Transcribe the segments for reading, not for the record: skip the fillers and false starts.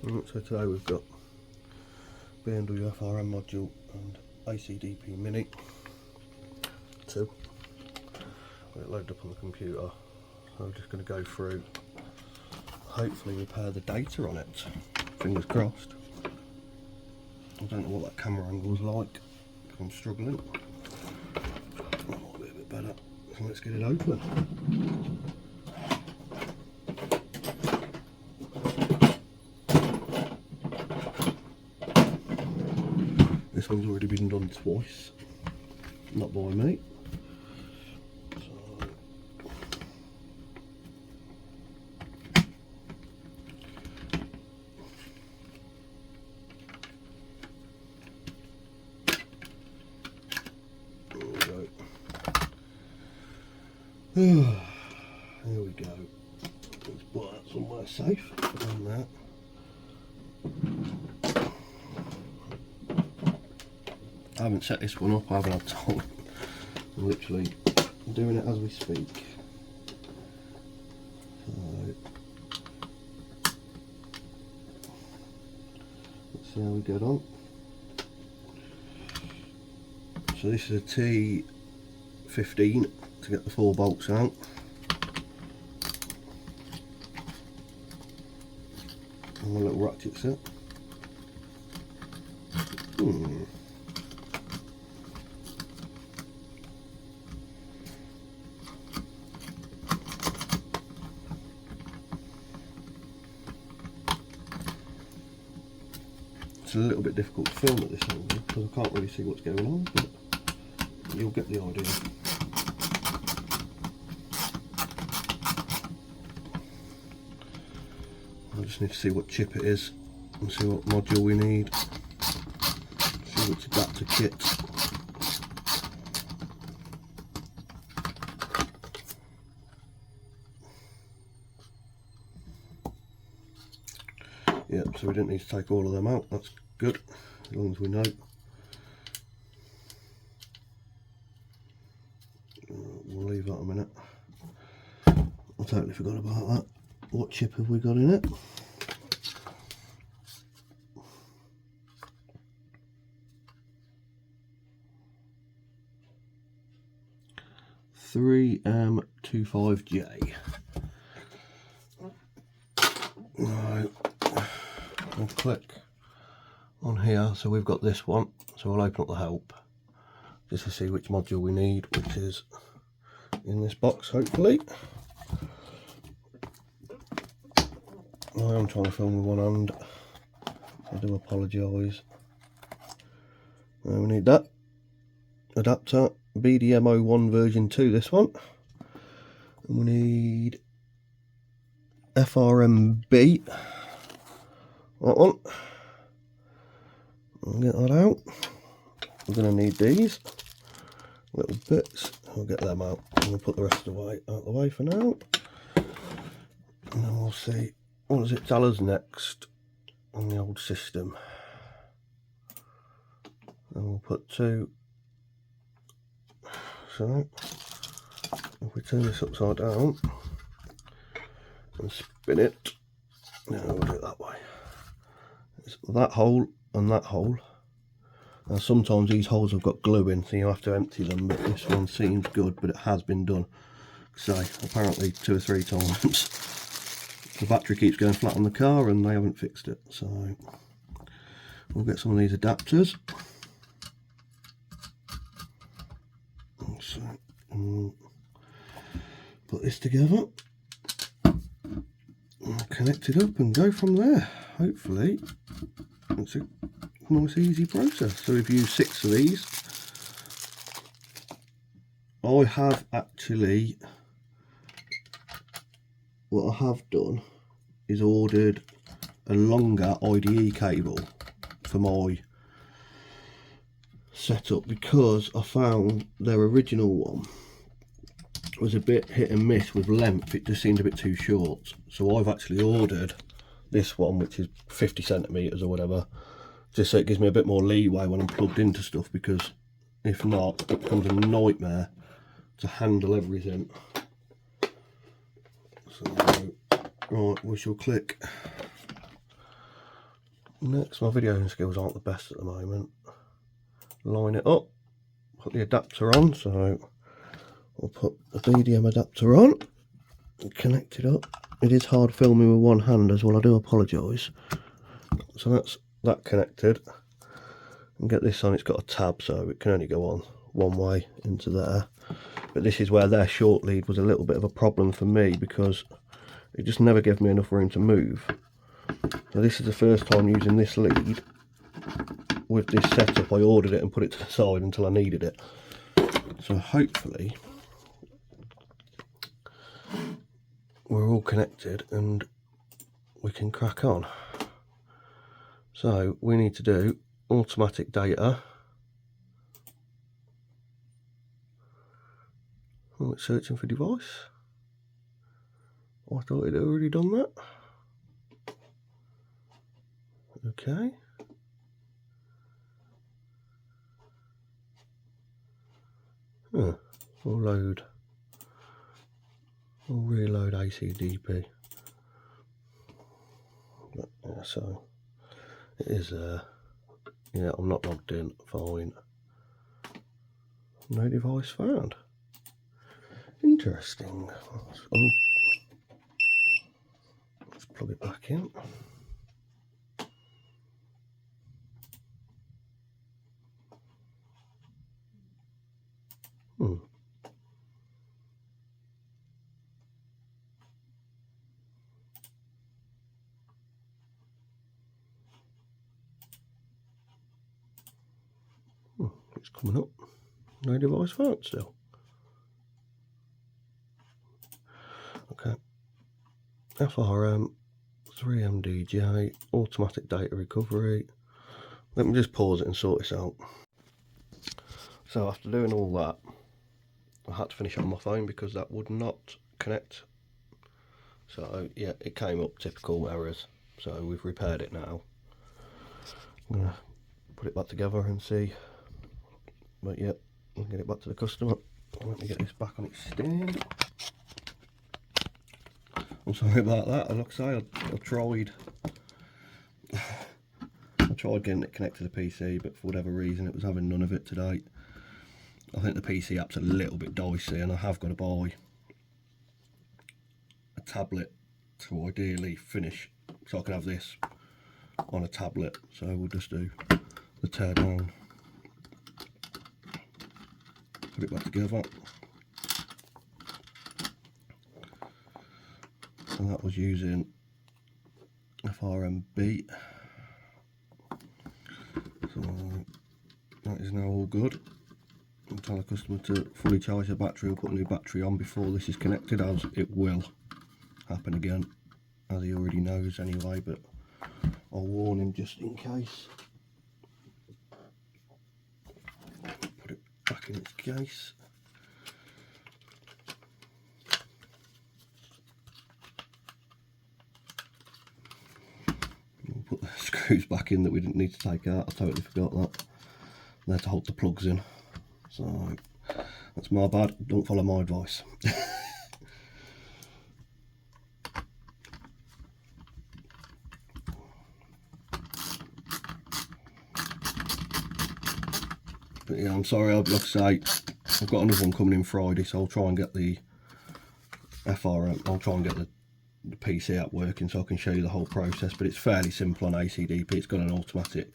So today we've got BMW FRM module and ACDP Mini 2. Got it loaded up on the computer. So I'm just going to go through, hopefully repair the data on it. Fingers crossed. I don't know what that camera angle is like, I'm struggling. That might be a bit better. So let's get it open. This one's already been done twice, not by me. There we go. There we go. Let's put that somewhere safe. And that. I haven't set this one up, I haven't had time. I'm literally doing it as we speak. So, let's see how we get on. So this is a T15 to get the 4 bolts out. And a little ratchet set. It's a little bit difficult to film at this angle because I can't really see what's going on, but you'll get the idea. I just need to see what chip it is and see what module we need. See which adapter kit. Yep, so we didn't need to take all of them out, that's good, as long as we know. We'll leave that a minute. I totally forgot about that. What chip have we got in it? M25J. Right, I'll click on here, so we've got this one, so I'll open up the help just to see which module we need, which is in this box hopefully. I am trying to film with one hand, I do apologise. We need that adapter, BDM01 version 2 this one, and we need FRMB, that one. I'll get that out. We're going to need these little bits. I'll get them out and we'll put the rest of the way out of the way for now. And then we'll see what does it tell us next on the old system. And we'll put 2. So if we turn this upside down and spin it, no, we'll do it that way. It's that hole and that hole. Now sometimes these holes have got glue in, so you have to empty them, but this one seems good, but it has been done. So apparently 2 or 3 times. The battery keeps going flat on the car and they haven't fixed it. So we'll get some of these adapters. So put this together. Connect it up and go from there. Hopefully it's a nice easy process. So we've used 6 of these. I have actually, what I have done is ordered a longer IDE cable for my setup because I found their original one was a bit hit and miss with length. It just seemed a bit too short, so I've actually ordered this one, which is 50 centimeters or whatever, just so it gives me a bit more leeway when I'm plugged into stuff, because if not it becomes a nightmare to handle everything. So right, we shall click Next, my videoing skills aren't the best at the moment. Line it up, put the adapter on, so I'll put the BDM adapter on and connect it up. It is hard filming with one hand as well, I do apologise. So that's that connected. And get this on, it's got a tab so it can only go on one way into there. But this is where their short lead was a little bit of a problem for me because it just never gave me enough room to move. So this is the first time using this lead with this setup. I ordered it and put it to the side until I needed it. So hopefully we're all connected and we can crack on. So we need to do automatic data. Oh, it's searching for device. Oh, I thought it had already done that. Okay. Huh. We'll load. We'll reload ACDP. But, yeah, so it is yeah, I'm not logged in. Fine. No device found. Interesting. Oh. Let's plug it back in. It's coming up. No device found still. Okay. FRM, 3MDJ, automatic data recovery. Let me just pause it and sort this out. So after doing all that, I had to finish on my phone because that would not connect. So yeah, it came up typical errors. So we've repaired it now. I'm gonna put it back together and see. But yeah, we'll get it back to the customer. Let me get this back on its stand. I'm sorry about that. Like I say, I tried getting it connected to the PC, but for whatever reason it was having none of it today. I think the PC app's a little bit dicey, and I have got to buy a tablet to ideally finish, so I can have this on a tablet. So we'll just do the tear down, put it back together. And that was using FRM. So that is now all good. I'll tell the customer to fully charge the battery or put a new battery on before this is connected, as it will happen again, as he already knows anyway, but I'll warn him just in case. Put it back in its case. We'll put the screws back in that we didn't need to take out. I totally forgot that. There to hold the plugs in. So that's my bad. Don't follow my advice. But yeah, I'm sorry. Like I say, I've got another one coming in Friday, so I'll try and get the FRM. I'll try and get the PC app working so I can show you the whole process. But it's fairly simple on ACDP. It's got an automatic.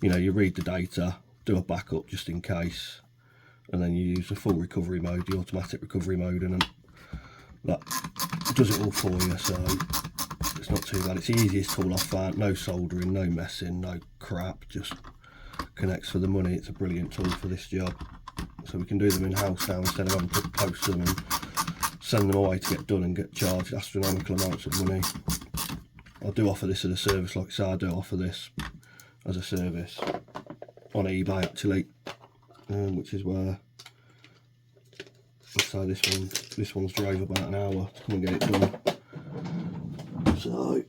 You know, you read the data, do a backup just in case, and then you use the full recovery mode, the automatic recovery mode, and that does it all for you. So it's not too bad. It's the easiest tool I've found. No soldering, no messing, no crap. Just connects for the money. It's a brilliant tool for this job. So we can do them in house now instead of having to post them and send them away to get done and get charged astronomical amounts of money. I do offer this as a service. Like I say, I do offer this as a service on eBay actually, which is where, so this one's drove about an hour to come and get it done. So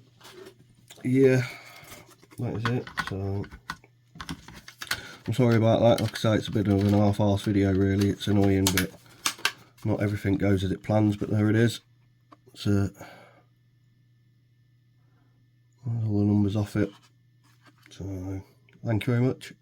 yeah, that is it. So I'm sorry about that. Like I say, it's a bit of an half-arsed video really. It's annoying, but not everything goes as it plans, but there it is. So all the numbers off it. So thank you very much.